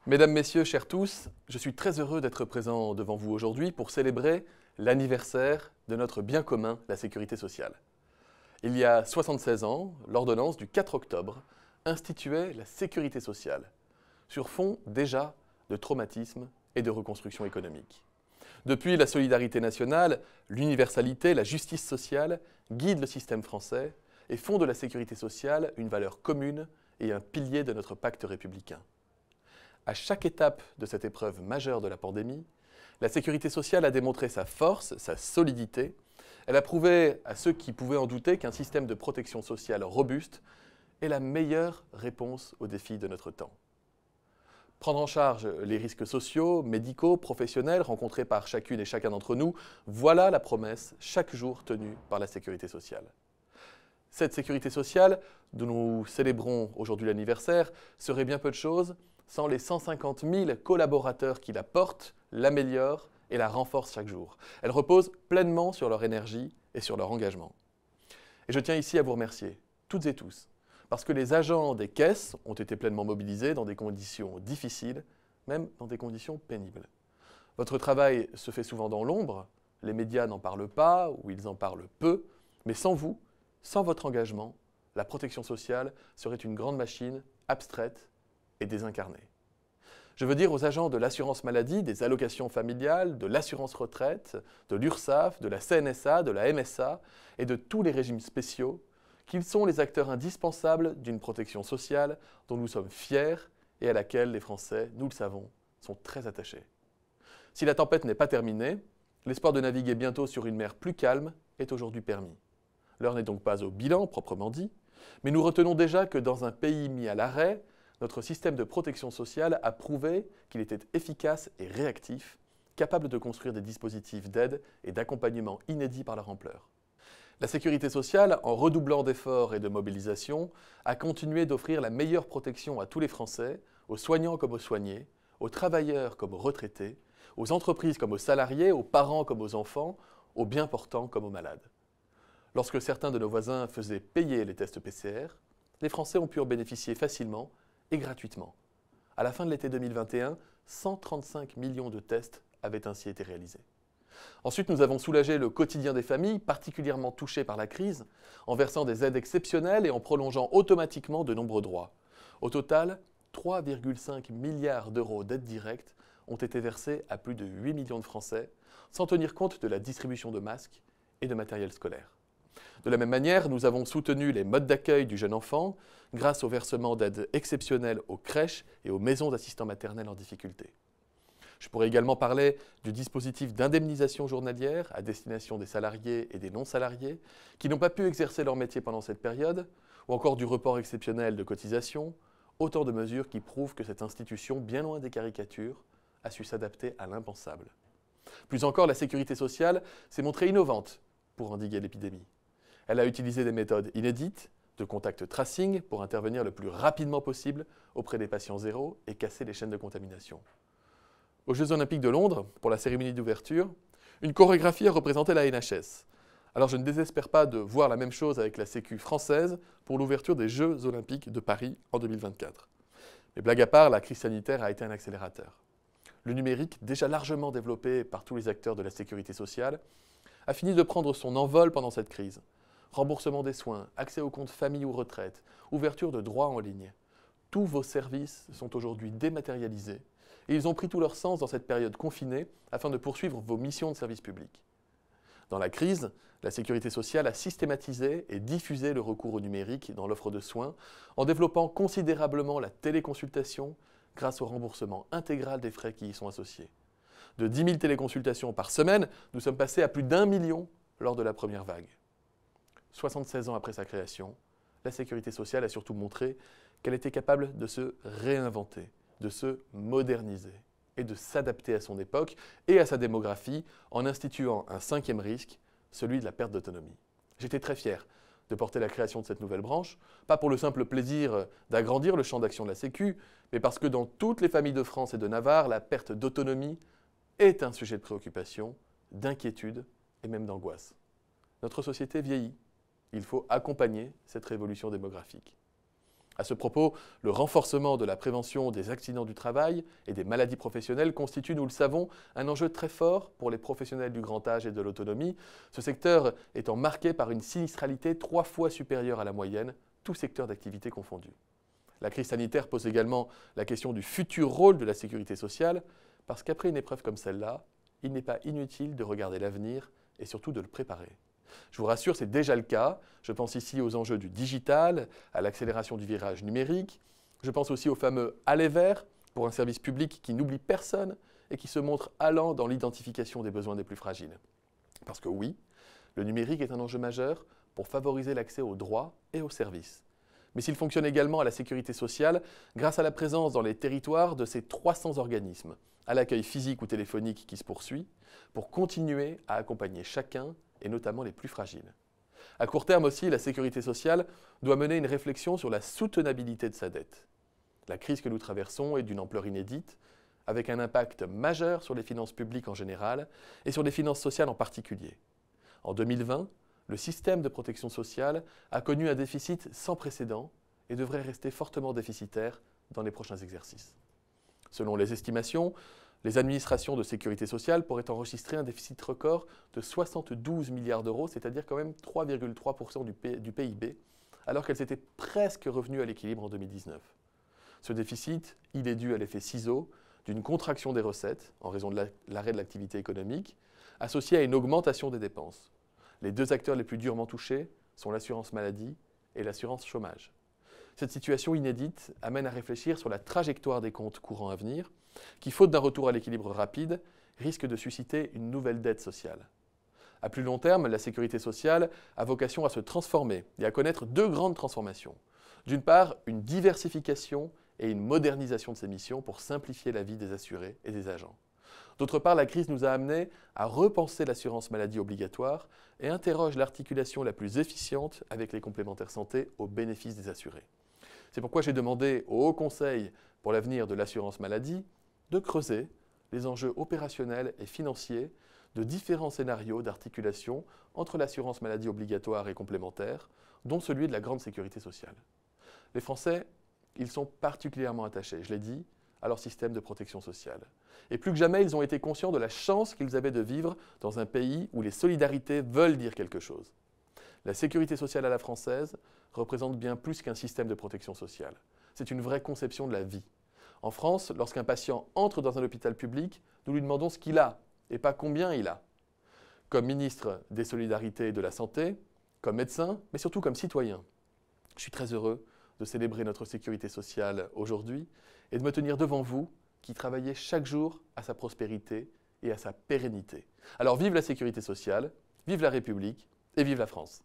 Mesdames, Messieurs, chers tous, je suis très heureux d'être présent devant vous aujourd'hui pour célébrer l'anniversaire de notre bien commun, la sécurité sociale. Il y a 76 ans, l'ordonnance du 4 octobre instituait la sécurité sociale, sur fond déjà de traumatisme et de reconstruction économique. Depuis, la solidarité nationale, l'universalité, la justice sociale guident le système français et font de la sécurité sociale une valeur commune et un pilier de notre pacte républicain. À chaque étape de cette épreuve majeure de la pandémie, la sécurité sociale a démontré sa force, sa solidité. Elle a prouvé à ceux qui pouvaient en douter qu'un système de protection sociale robuste est la meilleure réponse aux défis de notre temps. Prendre en charge les risques sociaux, médicaux, professionnels rencontrés par chacune et chacun d'entre nous, voilà la promesse chaque jour tenue par la sécurité sociale. Cette sécurité sociale, dont nous célébrons aujourd'hui l'anniversaire, serait bien peu de choses sans les 150 000 collaborateurs qui la portent, l'améliorent et la renforcent chaque jour. Elle repose pleinement sur leur énergie et sur leur engagement. Et je tiens ici à vous remercier, toutes et tous, parce que les agents des caisses ont été pleinement mobilisés dans des conditions difficiles, même dans des conditions pénibles. Votre travail se fait souvent dans l'ombre, les médias n'en parlent pas ou ils en parlent peu, mais sans vous, sans votre engagement, la protection sociale serait une grande machine abstraite et désincarnée. Je veux dire aux agents de l'assurance maladie, des allocations familiales, de l'assurance retraite, de l'URSSAF, de la CNSA, de la MSA et de tous les régimes spéciaux qu'ils sont les acteurs indispensables d'une protection sociale dont nous sommes fiers et à laquelle les Français, nous le savons, sont très attachés. Si la tempête n'est pas terminée, l'espoir de naviguer bientôt sur une mer plus calme est aujourd'hui permis. L'heure n'est donc pas au bilan, proprement dit, mais nous retenons déjà que dans un pays mis à l'arrêt, notre système de protection sociale a prouvé qu'il était efficace et réactif, capable de construire des dispositifs d'aide et d'accompagnement inédits par leur ampleur. La sécurité sociale, en redoublant d'efforts et de mobilisation, a continué d'offrir la meilleure protection à tous les Français, aux soignants comme aux soignés, aux travailleurs comme aux retraités, aux entreprises comme aux salariés, aux parents comme aux enfants, aux bien portants comme aux malades. Lorsque certains de nos voisins faisaient payer les tests PCR, les Français ont pu en bénéficier facilement et gratuitement. À la fin de l'été 2021, 135 millions de tests avaient ainsi été réalisés. Ensuite, nous avons soulagé le quotidien des familles particulièrement touchées par la crise en versant des aides exceptionnelles et en prolongeant automatiquement de nombreux droits. Au total, 3,5 milliards d'euros d'aides directes ont été versés à plus de 8 millions de Français, sans tenir compte de la distribution de masques et de matériel scolaire. De la même manière, nous avons soutenu les modes d'accueil du jeune enfant grâce au versement d'aides exceptionnelles aux crèches et aux maisons d'assistants maternels en difficulté. Je pourrais également parler du dispositif d'indemnisation journalière à destination des salariés et des non-salariés qui n'ont pas pu exercer leur métier pendant cette période, ou encore du report exceptionnel de cotisations, autant de mesures qui prouvent que cette institution, bien loin des caricatures, a su s'adapter à l'impensable. Plus encore, la sécurité sociale s'est montrée innovante pour endiguer l'épidémie. Elle a utilisé des méthodes inédites de contact tracing pour intervenir le plus rapidement possible auprès des patients zéro et casser les chaînes de contamination. Aux Jeux Olympiques de Londres, pour la cérémonie d'ouverture, une chorégraphie a représenté la NHS. Alors je ne désespère pas de voir la même chose avec la Sécu française pour l'ouverture des Jeux Olympiques de Paris en 2024. Mais blague à part, la crise sanitaire a été un accélérateur. Le numérique, déjà largement développé par tous les acteurs de la sécurité sociale, a fini de prendre son envol pendant cette crise. Remboursement des soins, accès aux comptes famille ou retraite, ouverture de droits en ligne. Tous vos services sont aujourd'hui dématérialisés et ils ont pris tout leur sens dans cette période confinée afin de poursuivre vos missions de service public. Dans la crise, la sécurité sociale a systématisé et diffusé le recours au numérique dans l'offre de soins en développant considérablement la téléconsultation grâce au remboursement intégral des frais qui y sont associés. De 10 000 téléconsultations par semaine, nous sommes passés à plus d'1 million lors de la première vague. 76 ans après sa création, la sécurité sociale a surtout montré qu'elle était capable de se réinventer, de se moderniser et de s'adapter à son époque et à sa démographie en instituant un cinquième risque, celui de la perte d'autonomie. J'étais très fier de porter la création de cette nouvelle branche, pas pour le simple plaisir d'agrandir le champ d'action de la Sécu, mais parce que dans toutes les familles de France et de Navarre, la perte d'autonomie est un sujet de préoccupation, d'inquiétude et même d'angoisse. Notre société vieillit. Il faut accompagner cette révolution démographique. À ce propos, le renforcement de la prévention des accidents du travail et des maladies professionnelles constitue, nous le savons, un enjeu très fort pour les professionnels du grand âge et de l'autonomie, ce secteur étant marqué par une sinistralité 3 fois supérieure à la moyenne, tous secteurs d'activité confondus. La crise sanitaire pose également la question du futur rôle de la sécurité sociale, parce qu'après une épreuve comme celle-là, il n'est pas inutile de regarder l'avenir et surtout de le préparer. Je vous rassure, c'est déjà le cas. Je pense ici aux enjeux du digital, à l'accélération du virage numérique. Je pense aussi au fameux aller vers pour un service public qui n'oublie personne et qui se montre allant dans l'identification des besoins des plus fragiles. Parce que oui, le numérique est un enjeu majeur pour favoriser l'accès aux droits et aux services. Mais s'il fonctionne également à la sécurité sociale grâce à la présence dans les territoires de ces 300 organismes, à l'accueil physique ou téléphonique qui se poursuit, pour continuer à accompagner chacun et notamment les plus fragiles. À court terme aussi, la sécurité sociale doit mener une réflexion sur la soutenabilité de sa dette. La crise que nous traversons est d'une ampleur inédite, avec un impact majeur sur les finances publiques en général et sur les finances sociales en particulier. En 2020, le système de protection sociale a connu un déficit sans précédent et devrait rester fortement déficitaire dans les prochains exercices. Selon les estimations, les administrations de sécurité sociale pourraient enregistrer un déficit record de 72 milliards d'euros, c'est-à-dire quand même 3,3% du PIB, alors qu'elles étaient presque revenues à l'équilibre en 2019. Ce déficit, il est dû à l'effet ciseau d'une contraction des recettes en raison de l'arrêt de l'activité économique, associé à une augmentation des dépenses. Les deux acteurs les plus durement touchés sont l'assurance maladie et l'assurance chômage. Cette situation inédite amène à réfléchir sur la trajectoire des comptes courants à venir, qui, faute d'un retour à l'équilibre rapide, risque de susciter une nouvelle dette sociale. À plus long terme, la sécurité sociale a vocation à se transformer et à connaître deux grandes transformations. D'une part, une diversification et une modernisation de ses missions pour simplifier la vie des assurés et des agents. D'autre part, la crise nous a amenés à repenser l'assurance maladie obligatoire et interroge l'articulation la plus efficiente avec les complémentaires santé au bénéfice des assurés. C'est pourquoi j'ai demandé au Haut Conseil pour l'avenir de l'assurance maladie de creuser les enjeux opérationnels et financiers de différents scénarios d'articulation entre l'assurance maladie obligatoire et complémentaire, dont celui de la grande sécurité sociale. Les Français, ils sont particulièrement attachés, je l'ai dit, à leur système de protection sociale. Et plus que jamais, ils ont été conscients de la chance qu'ils avaient de vivre dans un pays où les solidarités veulent dire quelque chose. La sécurité sociale à la française représente bien plus qu'un système de protection sociale. C'est une vraie conception de la vie. En France, lorsqu'un patient entre dans un hôpital public, nous lui demandons ce qu'il a et pas combien il a. Comme ministre des Solidarités et de la Santé, comme médecin, mais surtout comme citoyen, je suis très heureux de célébrer notre sécurité sociale aujourd'hui et de me tenir devant vous qui travaillez chaque jour à sa prospérité et à sa pérennité. Alors vive la sécurité sociale, vive la République et vive la France.